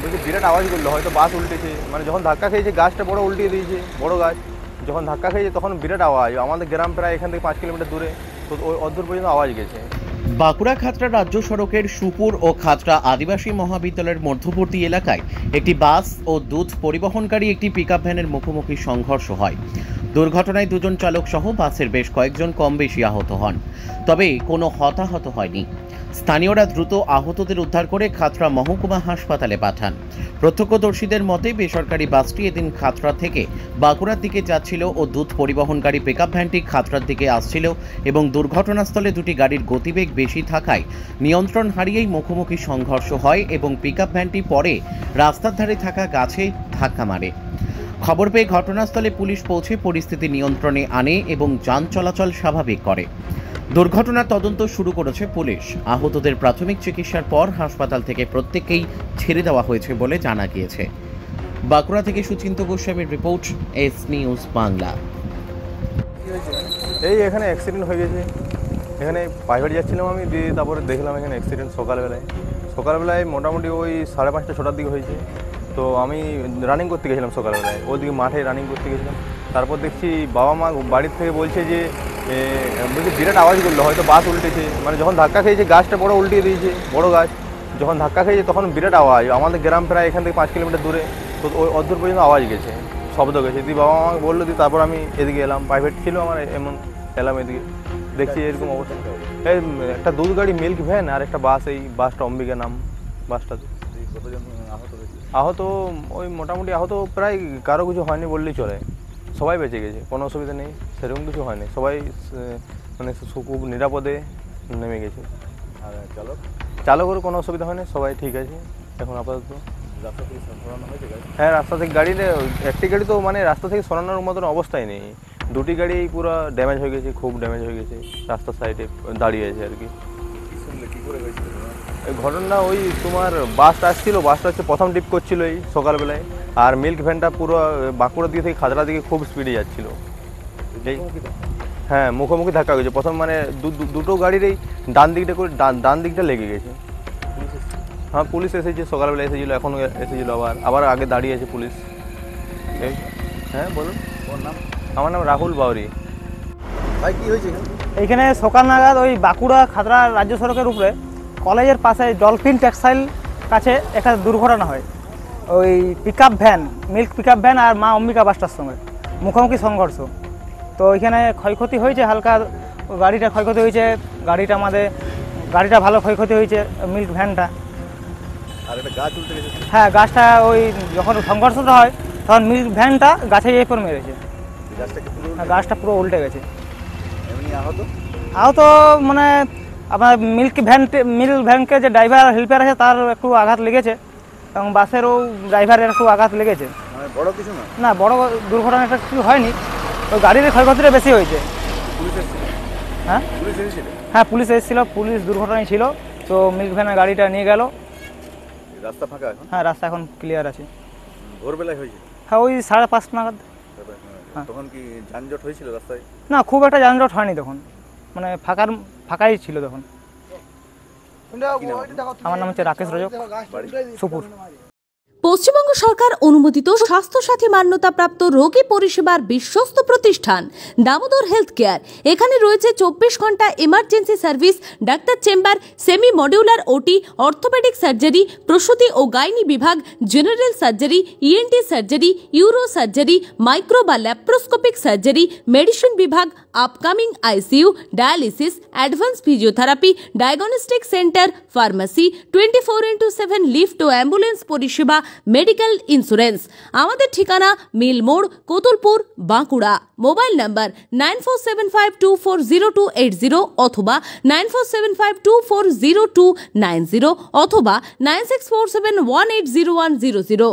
বলছি বিরাট আওয়াজ করলো, হয়তো বাস উল্টেছে, মানে যখন ধাক্কা খেয়েছে গাছটা বড় উল্টিয়ে দিয়েছে, বড় গাছ যখন ধাক্কা খেয়েছে তখন বিরাট আওয়াজ। আমাদের গ্রাম প্রায় এখান থেকে 5 কিলোমিটার দূরে, তো ওই অদূর পর্যন্ত আওয়াজ গেছে। বাঁকুড়া খাতড়া রাজ্য সড়কের সুপুর ও খাতড়া আদিবাসী মহাবিদ্যালয়ের মধ্যবর্তী এলাকায় একটি বাস ও দুধ পরিবহনকারী একটি পিকআপ ভ্যানের মুখোমুখি সংঘর্ষ হয়। দুর্ঘটনায় দুজন চালক সহ বাসের বেশ কয়েকজন কম বেশি আহত হন, তবে কোনো হতাহত হয়নি। স্থানীয়রা দ্রুত আহতদের উদ্ধার করে খাতড়া মহকুমা হাসপাতালে পাঠান। প্রত্যক্ষদর্শীদের মতে বেসরকারি বাসটি এদিন খাতড়া থেকে বাঁকুড়ার দিকে যাচ্ছিল ও দুধ পরিবহনকারী পিকআপ ভ্যানটি খাতড়ার দিকে আসছিল এবং দুর্ঘটনাস্থলে দুটি গাড়ির গতিবেগ বেশি থাকায় নিয়ন্ত্রণ হারিয়েই মুখোমুখি সংঘর্ষ হয় এবং পিকআপ ভ্যানটি পরে রাস্তার ধারে থাকা গাছে ধাক্কা মারে। খবর পেয়ে ঘটনাস্থলে পুলিশ পৌঁছে পরিস্থিতি নিয়ন্ত্রণে আনে এবং যান চলাচল স্বাভাবিক করে। দুর্ঘটনার তদন্ত শুরু করেছে পুলিশ। আহতদের প্রাথমিক চিকিৎসার পর হাসপাতাল থেকে প্রত্যেককেই ছেড়ে দেওয়া হয়েছে বলে জানা গিয়েছে। বাঁকুড়া থেকে সুচিন্ত গোস্বামীর রিপোর্ট, এস নিউজ বাংলা। এই এখানে অ্যাক্সিডেন্ট হয়ে গেছে, এখানে প্রাইভেট যাচ্ছিলাম আমি, দিয়ে তারপরে দেখলাম এখানে অ্যাক্সিডেন্ট সকালবেলায় মোটামুটি ওই 5:30 6টার দিকে হয়েছে। তো আমি রানিং করতে গেছিলাম সকালবেলায়, ওইদিকে মাঠে রানিং করতে গেছিলাম। তারপর দেখছি বাবা মা বাড়ির থেকে বলছে যে বলছি বিরাট আওয়াজ করলো, হয়তো বাস উল্টেছে, মানে যখন ধাক্কা খেয়েছে গাছটা বড় উল্টিয়ে দিয়েছে, বড় গাছ যখন ধাক্কা খেয়েছে তখন বিরাট আওয়াজ। আমাদের গ্রাম প্রায় এখান থেকে 5 কিলোমিটার দূরে, তো ওই অদূর পর্যন্ত আওয়াজ গেছে, শব্দ গেছে। দিয়ে বাবা আমাকে বললো, দিয়ে তারপর আমি এদিকে এলাম, প্রাইভেট ছিল আমার, এমন এলাম এদিকে, দেখছি এরকম অবস্থা। এই একটা দুধ গাড়ি মিল্ক ভ্যান আর একটা বাস, এই বাসটা অম্বিকা নাম বাসটাতে। আহত ওই মোটামুটি আহত প্রায় কারো কিছু হয়নি বললেই চলে, সবাই বেঁচে গেছে, কোনো অসুবিধা নেই, সেরকম কিছু হয়নি, সবাই মানে খুব নিরাপদে নেমে গেছে। আর চালকেরও কোনো অসুবিধা হয়নি, সবাই ঠিক আছে এখন আপাতত। রাস্তা থেকে সরানো হয়েছে? হ্যাঁ, রাস্তা থেকে গাড়িতে একটি গাড়ি তো মানে রাস্তা থেকে সরানোর মতন অবস্থায় নেই, দুটি গাড়ি পুরো ড্যামেজ হয়ে গেছে, খুব ড্যামেজ হয়ে গেছে, রাস্তার সাইডে দাঁড়িয়ে আছে আর কি। কী করে হয়েছিল এই ঘটনা? ওই তোমার বাসটা আসছিল, বাসটা হচ্ছে প্রথম ডিপ করছিল এই সকালবেলায়, আর মিল্ক ভ্যানটা পুরো বাঁকুড়ার দিকে থেকে খাতড়ার দিকে খুব স্পিডে যাচ্ছিল। হ্যাঁ, মুখোমুখি ধাক্কা গেছে প্রথম, মানে দুটো গাড়ির এই ডান দিকটা লেগে গেছে। হ্যাঁ, পুলিশ এসেছে, সকালবেলা এসেছিলো, এখনও এসেছিলো, আবার আগে দাঁড়িয়ে আছে পুলিশ। হ্যাঁ বলুন। আমার নাম রাহুল বাউরি। ভাই কী হয়েছে এইখানে? সকাল নাগাদ ওই বাঁকুড়া খাতড়া রাজ্য সড়কের উপরে কলেজের পাশে ডলফিন টেক্সটাইল কাছে একটা দুর্ঘটনা হয়। ওই pickup van, milk pickup van আর মা অম্বিকা বাসটার সঙ্গে মুখোমুখি সংঘর্ষ। তো ওইখানে ক্ষয়ক্ষতি হয়েছে, হালকা গাড়িটা ক্ষয়ক্ষতি হয়েছে, গাড়িটা ভালো ক্ষয়ক্ষতি হয়েছে, মিল্ক ভ্যানটা। আর একটা গাছ উল্টে গেছে? হ্যাঁ, গাছটা ওই যখন সংঘর্ষটা হয় তখন মিল্ক ভ্যানটা গাছে যেয়ে পর মেরেছে, গাছটা পুরো উল্টে গেছে। এমনি আহত মানে আপনার মিল্ক ভ্যানকে যে ড্রাইভার হেল্পার আছে তার একটু আঘাত লেগেছে, এবং বাসেরও ড্রাইভারের একটু আঘাত লেগেছে। বড় কিছু না? না, বড় দুর্ঘটনা একটা কিছু হয়নি, ওই গাড়ির ক্ষয়ক্ষতিটা বেশি হয়েছে। হ্যাঁ হ্যাঁ, পুলিশ এসেছিল, পুলিশ দুর্ঘটনায় ছিল, তো মিল্ক ভ্যানের গাড়িটা নিয়ে গেল। রাস্তা ফাঁকা এখন? হ্যাঁ, রাস্তা এখন ক্লিয়ার আছে। ভোরবেলায় হয়েছে? হ্যাঁ, ওই 5:30 নাগাদ। তখন কি যানজট হয়েছিল রাস্তায়? না, খুব একটা যানজট হয়নি তখন, মানে ফাঁকাই ছিল তখন। আমার নাম হচ্ছে রাকেশ রজক, সুপুর। পশ্চিমবঙ্গ সরকার অনুমোদিত স্বাস্থ্যসাথী মান্যতাপ্রাপ্ত রোগী পরিষেবার বিশ্বস্ত প্রতিষ্ঠান দামোদর হেলথ কেয়ার। এখানে রয়েছে 24 ঘন্টা emergency service, doctor chamber, semi modular OT, orthopaedic surgery, প্রসূতি ও গাইনি বিভাগ, general surgery, ENT surgery, uro surgery, micro বা ল্যাপ্রোস্কোপিক সার্জারি, মেডিসিন বিভাগ, upcoming ICU, dialysis, advance physiotherapy, diagnostic centre, pharmacy, 24x7 lift ও ambulance পরিষেবা, medical insurance. আমাদের ঠিকানা মিল মোড়, কোতুলপুর, বাঁকুড়া। মোবাইল নাম্বার 9475240280 অথবা 9475240290 অথবা 9647180100।